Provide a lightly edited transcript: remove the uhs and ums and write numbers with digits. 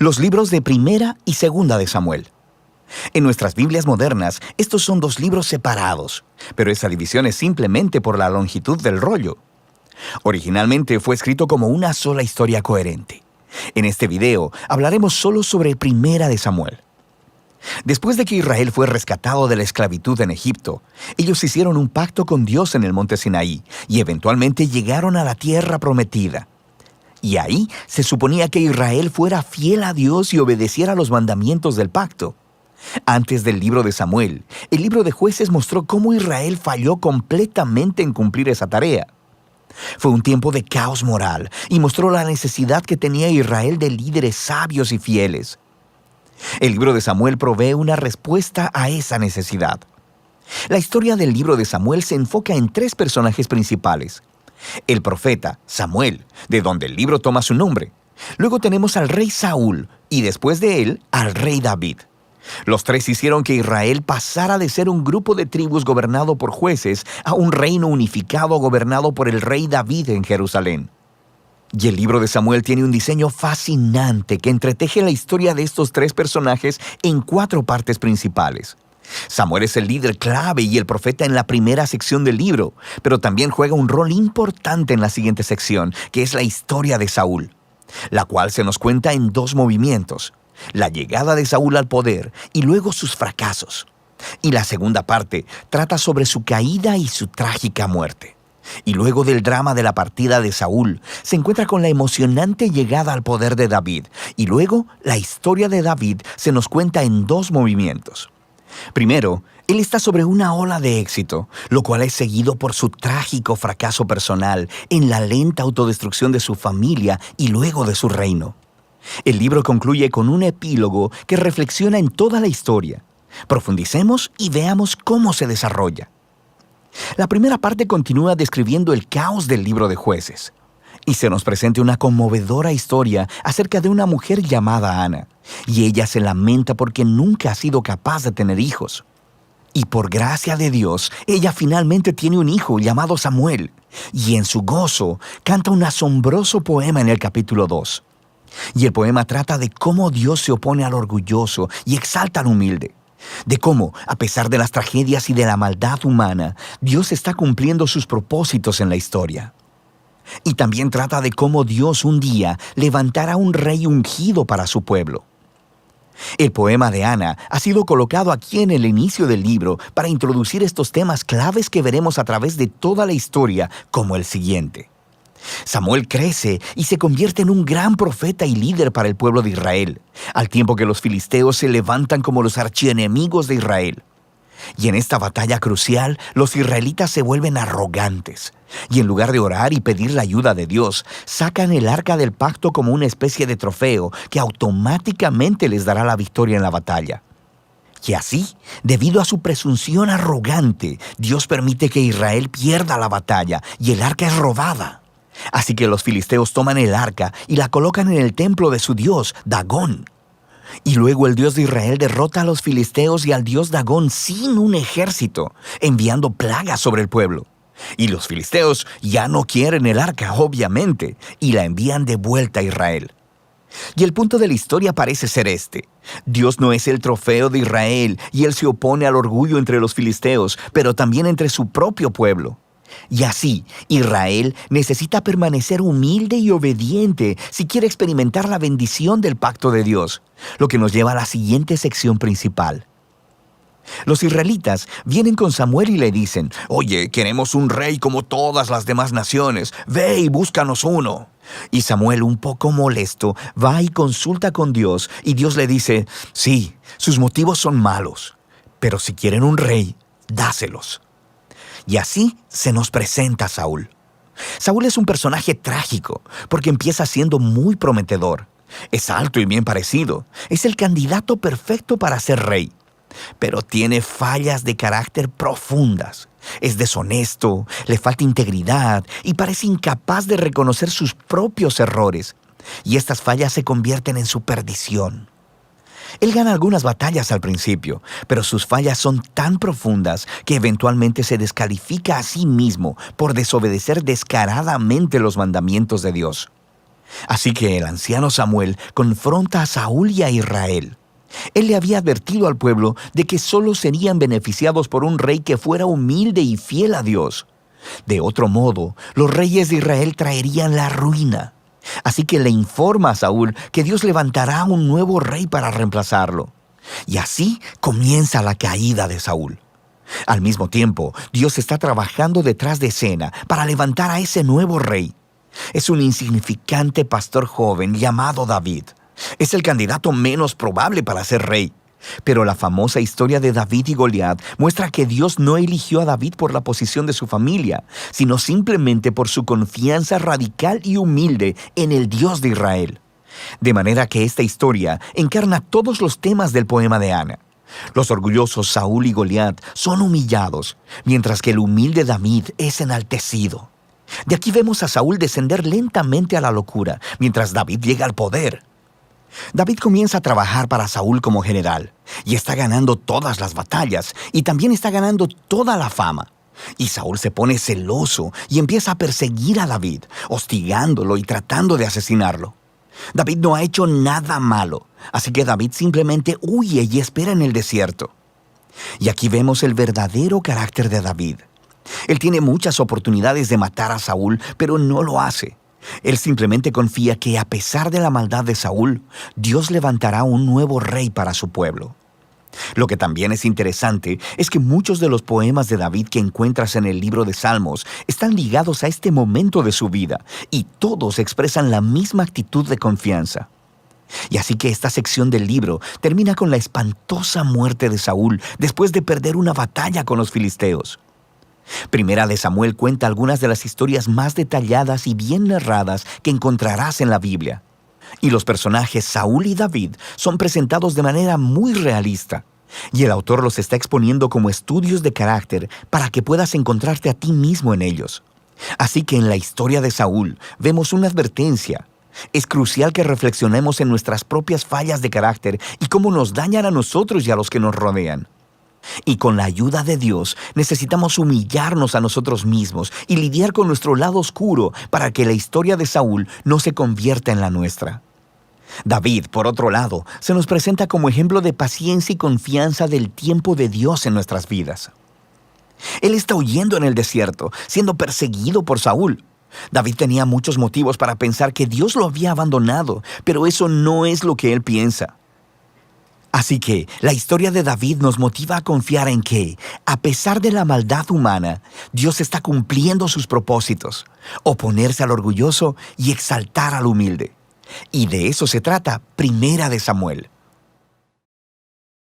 Los libros de Primera y Segunda de Samuel. En nuestras Biblias modernas, estos son dos libros separados, pero esa división es simplemente por la longitud del rollo. Originalmente fue escrito como una sola historia coherente. En este video hablaremos solo sobre Primera de Samuel. Después de que Israel fue rescatado de la esclavitud en Egipto, ellos hicieron un pacto con Dios en el monte Sinaí y eventualmente llegaron a la tierra prometida. Y ahí se suponía que Israel fuera fiel a Dios y obedeciera los mandamientos del pacto. Antes del libro de Samuel, el libro de Jueces mostró cómo Israel falló completamente en cumplir esa tarea. Fue un tiempo de caos moral y mostró la necesidad que tenía Israel de líderes sabios y fieles. El libro de Samuel provee una respuesta a esa necesidad. La historia del libro de Samuel se enfoca en tres personajes principales. El profeta, Samuel, de donde el libro toma su nombre. Luego tenemos al rey Saúl y después de él, al rey David. Los tres hicieron que Israel pasara de ser un grupo de tribus gobernado por jueces a un reino unificado gobernado por el rey David en Jerusalén. Y el libro de Samuel tiene un diseño fascinante que entreteje la historia de estos tres personajes en 4 partes principales. Samuel es el líder clave y el profeta en la primera sección del libro, pero también juega un rol importante en la siguiente sección, que es la historia de Saúl, la cual se nos cuenta en 2 movimientos: la llegada de Saúl al poder y luego sus fracasos. Y la segunda parte trata sobre su caída y su trágica muerte. Y luego del drama de la partida de Saúl, se encuentra con la emocionante llegada al poder de David. Y luego, la historia de David se nos cuenta en 2 movimientos. Primero, él está sobre una ola de éxito, lo cual es seguido por su trágico fracaso personal en la lenta autodestrucción de su familia y luego de su reino. El libro concluye con un epílogo que reflexiona en toda la historia. Profundicemos y veamos cómo se desarrolla. La primera parte continúa describiendo el caos del libro de Jueces. Y se nos presenta una conmovedora historia acerca de una mujer llamada Ana. Y ella se lamenta porque nunca ha sido capaz de tener hijos. Y por gracia de Dios, ella finalmente tiene un hijo llamado Samuel. Y en su gozo, canta un asombroso poema en el capítulo 2. Y el poema trata de cómo Dios se opone al orgulloso y exalta al humilde. De cómo, a pesar de las tragedias y de la maldad humana, Dios está cumpliendo sus propósitos en la historia. Y también trata de cómo Dios un día levantará un rey ungido para su pueblo. El poema de Ana ha sido colocado aquí en el inicio del libro para introducir estos temas claves que veremos a través de toda la historia, como el siguiente. Samuel crece y se convierte en un gran profeta y líder para el pueblo de Israel, al tiempo que los filisteos se levantan como los archienemigos de Israel. Y en esta batalla crucial, los israelitas se vuelven arrogantes, y en lugar de orar y pedir la ayuda de Dios, sacan el arca del pacto como una especie de trofeo que automáticamente les dará la victoria en la batalla. Y así, debido a su presunción arrogante, Dios permite que Israel pierda la batalla y el arca es robada. Así que los filisteos toman el arca y la colocan en el templo de su dios, Dagón. Y luego el Dios de Israel derrota a los filisteos y al dios Dagón sin un ejército, enviando plagas sobre el pueblo. Y los filisteos ya no quieren el arca, obviamente, y la envían de vuelta a Israel. Y el punto de la historia parece ser este: Dios no es el trofeo de Israel y Él se opone al orgullo entre los filisteos, pero también entre su propio pueblo. Y así, Israel necesita permanecer humilde y obediente si quiere experimentar la bendición del pacto de Dios, lo que nos lleva a la siguiente sección principal. Los israelitas vienen con Samuel y le dicen: «Oye, queremos un rey como todas las demás naciones. Ve y búscanos uno». Y Samuel, un poco molesto, va y consulta con Dios, y Dios le dice: «Sí, sus motivos son malos, pero si quieren un rey, dáselos». Y así se nos presenta Saúl. Saúl es un personaje trágico porque empieza siendo muy prometedor. Es alto y bien parecido. Es el candidato perfecto para ser rey. Pero tiene fallas de carácter profundas. Es deshonesto, le falta integridad y parece incapaz de reconocer sus propios errores. Y estas fallas se convierten en su perdición. Él gana algunas batallas al principio, pero sus fallas son tan profundas que eventualmente se descalifica a sí mismo por desobedecer descaradamente los mandamientos de Dios. Así que el anciano Samuel confronta a Saúl y a Israel. Él le había advertido al pueblo de que solo serían beneficiados por un rey que fuera humilde y fiel a Dios. De otro modo, los reyes de Israel traerían la ruina. Así que le informa a Saúl que Dios levantará un nuevo rey para reemplazarlo. Y así comienza la caída de Saúl. Al mismo tiempo, Dios está trabajando detrás de escena para levantar a ese nuevo rey. Es un insignificante pastor joven llamado David. Es el candidato menos probable para ser rey. Pero la famosa historia de David y Goliat muestra que Dios no eligió a David por la posición de su familia, sino simplemente por su confianza radical y humilde en el Dios de Israel. De manera que esta historia encarna todos los temas del poema de Ana. Los orgullosos Saúl y Goliat son humillados, mientras que el humilde David es enaltecido. De aquí vemos a Saúl descender lentamente a la locura, mientras David llega al poder. David comienza a trabajar para Saúl como general, y está ganando todas las batallas, y también está ganando toda la fama. Y Saúl se pone celoso y empieza a perseguir a David, hostigándolo y tratando de asesinarlo. David no ha hecho nada malo, así que David simplemente huye y espera en el desierto. Y aquí vemos el verdadero carácter de David. Él tiene muchas oportunidades de matar a Saúl, pero no lo hace. Él simplemente confía que a pesar de la maldad de Saúl, Dios levantará un nuevo rey para su pueblo. Lo que también es interesante es que muchos de los poemas de David que encuentras en el libro de Salmos están ligados a este momento de su vida, y todos expresan la misma actitud de confianza. Y así que esta sección del libro termina con la espantosa muerte de Saúl después de perder una batalla con los filisteos. Primera de Samuel cuenta algunas de las historias más detalladas y bien narradas que encontrarás en la Biblia. Y los personajes Saúl y David son presentados de manera muy realista. Y el autor los está exponiendo como estudios de carácter para que puedas encontrarte a ti mismo en ellos. Así que en la historia de Saúl vemos una advertencia. Es crucial que reflexionemos en nuestras propias fallas de carácter y cómo nos dañan a nosotros y a los que nos rodean. Y con la ayuda de Dios necesitamos humillarnos a nosotros mismos y lidiar con nuestro lado oscuro para que la historia de Saúl no se convierta en la nuestra. David, por otro lado, se nos presenta como ejemplo de paciencia y confianza del tiempo de Dios en nuestras vidas. Él está huyendo en el desierto, siendo perseguido por Saúl. David tenía muchos motivos para pensar que Dios lo había abandonado, pero eso no es lo que él piensa. Así que la historia de David nos motiva a confiar en que, a pesar de la maldad humana, Dios está cumpliendo sus propósitos, oponerse al orgulloso y exaltar al humilde. Y de eso se trata Primera de Samuel.